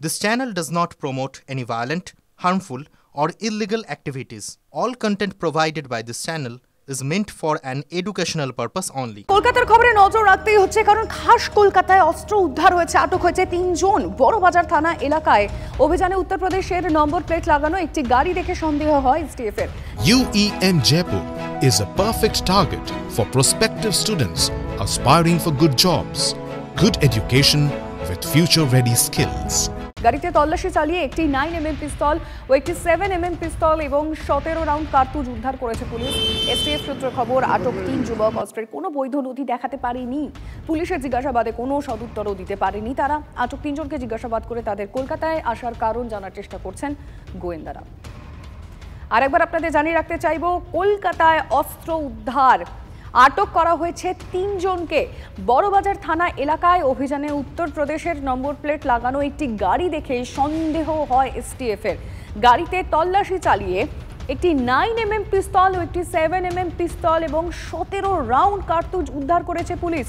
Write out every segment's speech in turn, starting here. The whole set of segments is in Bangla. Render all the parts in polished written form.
This channel does not promote any violent, harmful, or illegal activities. All content provided by this channel is meant for an educational purpose only. কলকাতার খবরে নজর রাখতেই হচ্ছে কারণ খাস কলকাতায় অস্ত্র উদ্ধার হয়েছে, আটক হয়েছে 3 জন। বড়বাজার থানা এলাকায় অভিযানে উত্তরপ্রদেশের নম্বর প্লেট লাগানো একটি গাড়ি দেখে সন্দেহ হয় এসটিএফ এর। UEM Jaipur is a perfect target for prospective students aspiring for good jobs, good education with future-ready skills. গাড়িতে তল্লাশি চালিয়ে একটি 9mm পিস্তল ও একটি 7mm পিস্তল এবং 17 রাউন্ড কার্তুজ উদ্ধার করেছে পুলিশ। এসটিএফ সূত্রে খবর, আটক 3 যুবক অস্ত্রের কোনো বৈধ নথি দেখাতে পারেনি। পুলিশের জিজ্ঞাসাবাদে কোনো সদুত্তরও দিতে পারেনি তারা। আটক 3 জনকে জিজ্ঞাসাবাদ করে তাদের কলকাতায় আসার কারণ জানার চেষ্টা করছেন গোয়েন্দারা। আরেকবার আপনাদের জানিয়ে রাখতে চাইব, কলকাতায় অস্ত্র উদ্ধার, আটক করা হয়েছে 3 জনকে। বড়বাজার থানা এলাকায় অভিযানে উত্তরপ্রদেশের নম্বর প্লেট লাগানো একটি গাড়ি দেখে সন্দেহ হয় এসটিএফ এর। গাড়িতে তল্লাশি চালিয়ে একটি 9mm পিস্তল ও একটি 7mm পিস্তল এবং 17 রাউন্ড কার্তুজ উদ্ধার করেছে পুলিশ।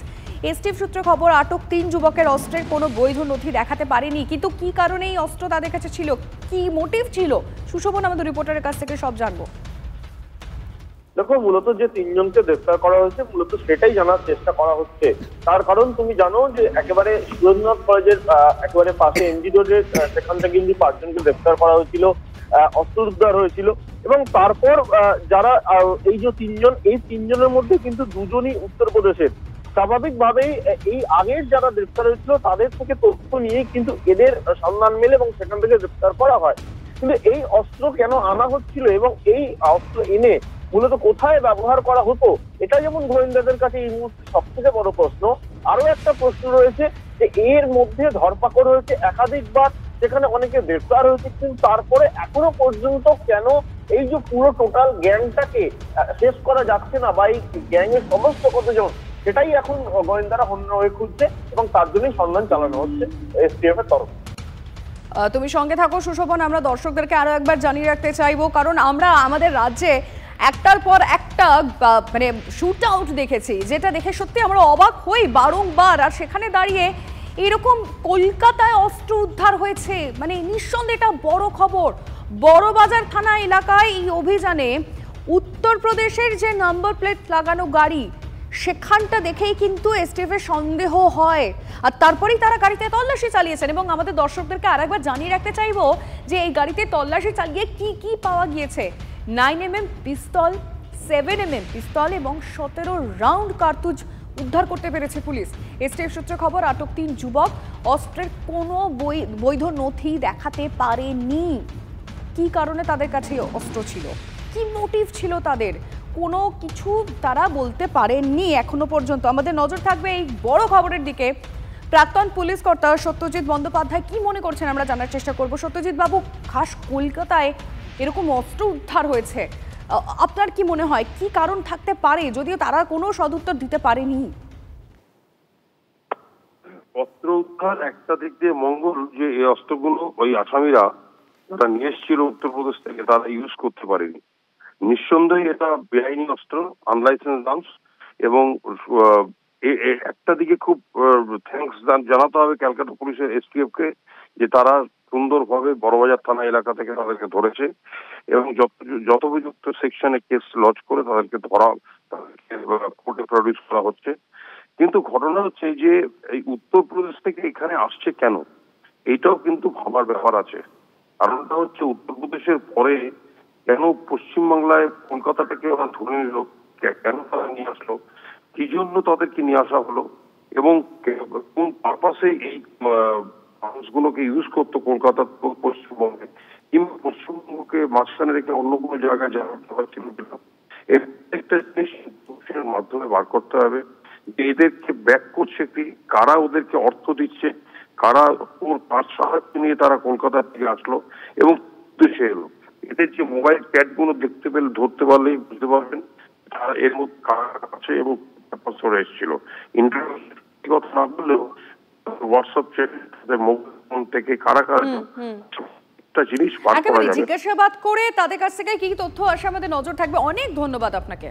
এসটিএফ সূত্রে খবর, আটক 3 যুবকের অস্ত্রের কোনো বৈধ নথি দেখাতে পারেনি, কিন্তু কি কারণে এই অস্ত্র তাদের কাছে ছিল, কি মোটিভ ছিল, সুশোভন আমাদের রিপোর্টারের কাছ থেকে সব জানবো। দেখো, মূলত যে 3 জনকে গ্রেফতার করা হয়েছে মূলত সেটাই জানার চেষ্টা করা হচ্ছে। তার কারণ তুমি জানো যে একেবারে সুরেন্দ্রনাথ কলেজের একেবারে পাশে এমজি রোডের সেখান থেকে কিন্তু 5 জনকে গ্রেফতার করা হয়েছিল, অস্ত্র উদ্ধার হয়েছিল। এবং তারপর যারা এই যে 3 জন, এই 3 জনের মধ্যে কিন্তু 2 জনই উত্তরপ্রদেশের। স্বাভাবিকভাবেই এই আগের যারা গ্রেফতার হয়েছিল তাদের থেকে তথ্য নিয়ে কিন্তু এদের সন্ধান মেলে এবং সেখান থেকে গ্রেফতার করা হয়। কিন্তু এই অস্ত্র কেন আনা হচ্ছিল এবং এই অস্ত্র এনে মূলত কোথায় ব্যবহার করা হতো, এটা যেমন গোয়েন্দাদের কাছে এই মুহূর্তে সব থেকে বড় প্রশ্ন। আরো একটা প্রশ্ন রয়েছে যে এর মধ্যে ধরপাকড় হয়েছে একাধিকবার, সেখানে অনেকে গ্রেফতার হয়েছে, কিন্তু তারপরে এখনো পর্যন্ত কেন এই যে পুরো টোটাল গ্যাংটাকে শেষ করা যাচ্ছে না বা এই গ্যাংয়ের সমস্ত কতজন, সেটাই এখন গোয়েন্দারা হন্য হয়ে খুঁজছে এবং তার জন্যই সন্ধান চালানো হচ্ছে এসটিএফ এর তরফ। তুমি সঙ্গে থাকো সুশোভন, আমরা দর্শকদেরকে আরো একবার জানিয়ে রাখতে চাইবো, কারণ আমরা আমাদের রাজ্যে একটার পর একটা মানে শুট আউট দেখেছি, যেটা দেখে সত্যি আমরা অবাক হই বারংবার। আর সেখানে দাঁড়িয়ে এরকম কলকাতায় অস্ত্র উদ্ধার হয়েছে, মানে নিঃসন্দেহে এটা বড় খবর। বড়বাজার থানা এলাকায় এই অভিযানে উত্তরপ্রদেশের যে নাম্বার প্লেট লাগানো গাড়ি, সেখানটা দেখেই কিন্তু এসটিএফ এর সন্দেহ হয়, আর তারপরেই তারা গাড়িতে তল্লাশি চালিয়েছেন। এবং আমাদের দর্শকদেরকে আরেকবার জানিয়ে রাখতে চাইবো যে এই গাড়িতে তল্লাশি চালিয়ে কি কি পাওয়া গিয়েছে। 9mm পিস্তল, 7mm পিস্তল এবং 17 রাউন্ড কার্তুজ উদ্ধার করতে পেরেছে পুলিশ। এসটিএফ সূত্রে খবর, আটক 3 যুবক অস্ত্রের কোনো বৈধ নথি দেখাতে পারেনি। কি কারণে তাদের কাছে অস্ত্র ছিল, কি মোটিভ ছিল তাদের, কোনো কিছু তারা বলতে পারেননি এখনো পর্যন্ত। আমাদের নজর থাকবে এই বড় খবরের দিকে। প্রাক্তন পুলিশ কর্তা সত্যজিৎ বন্দ্যোপাধ্যায় কি মনে করছেন আমরা জানার চেষ্টা করব। সত্যজিৎ বাবু, খাস কলকাতায় এরকম অস্ত্র উদ্ধার হয়েছে, আপনার কি মনে হয় কি কারণ থাকতে পারে, যদিও তারা কোনো সদুত্তর দিতে পারেনি? অস্ত্র উদ্ধার একটা দিক দিয়ে মঙ্গল, যে এই অস্ত্রগুলো ওই আসামিরা যারা নিয়ে এসেছিল উত্তরপ্রদেশ থেকে তারা ইউজ করতে পারেনি। নিঃসন্দেহে এটা বেআইনি অস্ত্র, আনলাইসেন্স আর্মস। এবং একটা দিকে খুব থ্যাঙ্কস জানাতে হবে ক্যালকাটা পুলিশের এসটিএফ কে, যে তারা সুন্দরভাবে বড়বাজার থানা এলাকা থেকে তাদেরকে ধরেছে এবং যথোপযুক্ত সেকশনে কেস লজ করে তাদেরকে ধরা, তাদেরকে কোর্টে প্রডিউস করা হচ্ছে। কিন্তু ঘটনা হচ্ছে যে এই উত্তরপ্রদেশ থেকে এখানে আসছে কেন, এইটাও কিন্তু ভাবার ব্যাপার আছে। কারণটা হচ্ছে উত্তরপ্রদেশের পরে কেন পশ্চিমবাংলায় কলকাতা থেকে ওরা ধরে নিল, কেন তারা নিয়ে আসলো, কি জন্য তাদেরকে নিয়ে আসা হলো এবং কোন পারপাসে এই মানুষগুলোকে ইউজ করতো কলকাতা পশ্চিমবঙ্গে, কিংবা পশ্চিমবঙ্গকে মাঝখানে রেখে অন্য কোনো জায়গায় যাওয়ার ছিল কিনা, এর একটা জিনিস মাধ্যমে বার করতে হবে যে এদেরকে ব্যাক করছে কি, কারা ওদেরকে অর্থ দিচ্ছে, কারা ওর তার সাহায্য নিয়ে তারা কলকাতা থেকে আসলো এবং দেশে এলো। এদের যে মোবাইল প্যাড গুলো দেখতে পেলে ধরতে পারলেই বুঝতে পারবেন এর মধ্যে কারা আছে এবং এসেছিল। ইন্টারনেট কথা না বললেও হোয়াটসঅ্যাপ চ্যাট মোবাইল ফোন থেকে কারা কারা একটা জিনিস জিজ্ঞাসাবাদ করে তাদের কাছ থেকে কি তথ্য আসে আমাদের নজর থাকবে। অনেক ধন্যবাদ আপনাকে।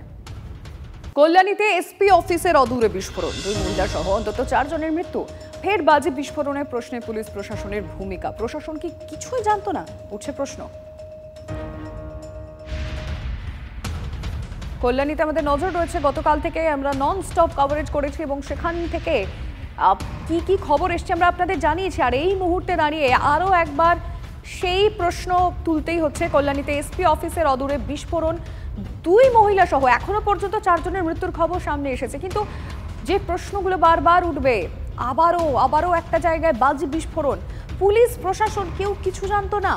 কল্যাণীতে এসপি অফিসের অদূরে বিস্ফোরণ, 2 মহিলা সহ অন্তত 4 জনের মৃত্যু। ফের বাজে বিস্ফোরণের প্রশ্নে পুলিশ প্রশাসনের ভূমিকা, প্রশাসন কি কিছুই জানতো না, উঠছে প্রশ্ন। কল্যাণীতে আমাদের নজর রয়েছে, গতকাল থেকে আমরা নন স্টপ কভারেজ করেছি এবং সেখান থেকে কি কি খবর এসছে আমরা আপনাদের জানিয়েছি। আর এই মুহূর্তে দাঁড়িয়ে আরও একবার সেই প্রশ্ন তুলতেই হচ্ছে। কল্যাণীতে এসপি অফিসের অদূরে বিস্ফোরণ, 2 মহিলা সহ এখনো পর্যন্ত 4 জনের মৃত্যুর খবর সামনে এসেছে। কিন্তু যে প্রশ্নগুলো বারবার উঠবে, আবারও একটা জায়গায় বাজে বিস্ফোরণ, পুলিশ প্রশাসন কেউ কিছু জানতো না,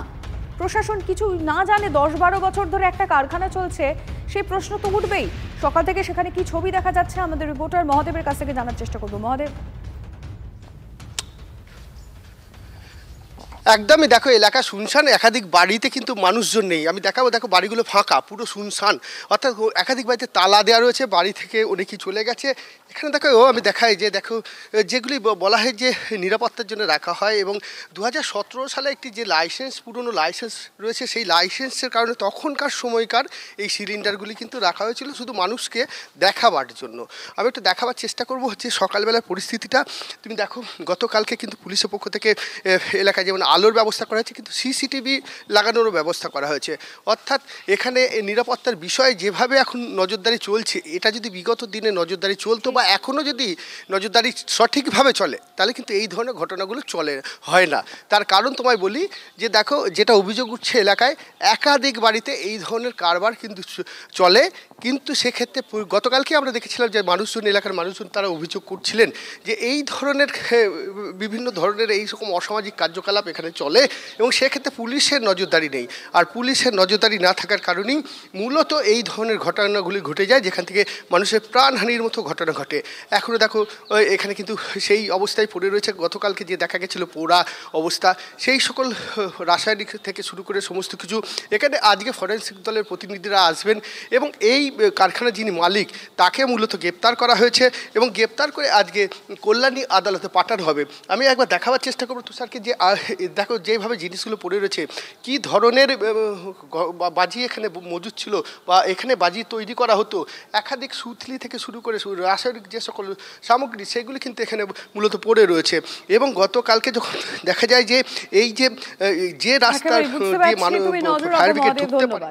প্রশাসন কিছু না জানে 10-12 বছর ধরে একটা কারখানা চলছে, সেই প্রশ্ন তো উঠবেই। সকাল থেকে সেখানে কি ছবি দেখা যাচ্ছে আমাদের রিপোর্টার মহাদেবের কাছ থেকে জানার চেষ্টা করবো। মহাদেব, একদমই দেখো এলাকা শুনশান, একাধিক বাড়িতে কিন্তু মানুষজন নেই। আমি দেখাবো, দেখো বাড়িগুলো ফাঁকা, পুরো শুনশান, অর্থাৎ একাধিক বাড়িতে তালা দেওয়া রয়েছে, বাড়ি থেকে অনেকেই চলে গেছে। এখানে দেখো আমি দেখাই যে দেখো যেগুলি বলা হয় যে নিরাপত্তার জন্য রাখা হয়, এবং 2017 সালে একটি যে লাইসেন্স, পুরনো লাইসেন্স রয়েছে, সেই লাইসেন্সের কারণে তখনকার সময়কার এই সিলিন্ডারগুলি কিন্তু রাখা হয়েছিল শুধু মানুষকে দেখাবার জন্য। আমি একটু দেখাবার চেষ্টা করবো হচ্ছে সকালবেলার পরিস্থিতিটা। তুমি দেখো গতকালকে কিন্তু পুলিশের পক্ষ থেকে এলাকায় যেমন আলোর ব্যবস্থা করা হয়েছে, কিন্তু সিসিটিভি লাগানোরও ব্যবস্থা করা হয়েছে। অর্থাৎ এখানে নিরাপত্তার বিষয়ে যেভাবে এখন নজরদারি চলছে, এটা যদি বিগত দিনে নজরদারি চলতো বা এখনও যদি নজরদারি সঠিকভাবে চলে, তাহলে কিন্তু এই ধরনের ঘটনাগুলো হয় না। তার কারণ তোমায় বলি যে দেখো, যেটা অভিযোগ উঠছে এলাকায়, একাধিক বাড়িতে এই ধরনের কারবার কিন্তু চলে। কিন্তু সেক্ষেত্রে গতকালকে আমরা দেখেছিলাম যে মানুষজন, এলাকার মানুষজন তারা অভিযোগ করছিলেন যে এই ধরনের বিভিন্ন ধরনের এই রকম অসামাজিক কার্যকলাপ এখানে চলে, এবং সেক্ষেত্রে পুলিশের নজরদারি নেই। আর পুলিশের নজরদারি না থাকার কারণেই মূলত এই ধরনের ঘটনাগুলি ঘটে যায়, যেখান থেকে মানুষের প্রাণহানির মতো ঘটনা ঘটে। এখনও দেখো এখানে কিন্তু সেই অবস্থায় পড়ে রয়েছে। গতকালকে যে দেখা গেছিলো পোড়া অবস্থা, সেই সকল রাসায়নিক থেকে শুরু করে সমস্ত কিছু। এখানে আজকে ফরেন্সিক দলের প্রতিনিধিরা আসবেন এবং এই কারখানার যিনি মালিক তাকে মূলত গ্রেপ্তার করা হয়েছে, এবং গ্রেপ্তার করে আজকে কল্যাণী আদালতে পাঠানো হবে। আমি একবার দেখাবার চেষ্টা করবো তুষারকে যে দেখো যেভাবে জিনিসগুলো পড়ে রয়েছে, কী ধরনের বাজি এখানে মজুদ ছিল বা এখানে বাজি তৈরি করা হতো। একাধিক সুতলি থেকে শুরু করে রাসায়নিক যে সকল সামগ্রী, সেগুলি কিন্তু এখানে মূলত পড়ে রয়েছে। এবং গতকালকে যখন দেখা যায় যে এই যে রাস্তা দিয়ে মানুষ ফায়ার ব্রিগেড ঢুকতে পারে,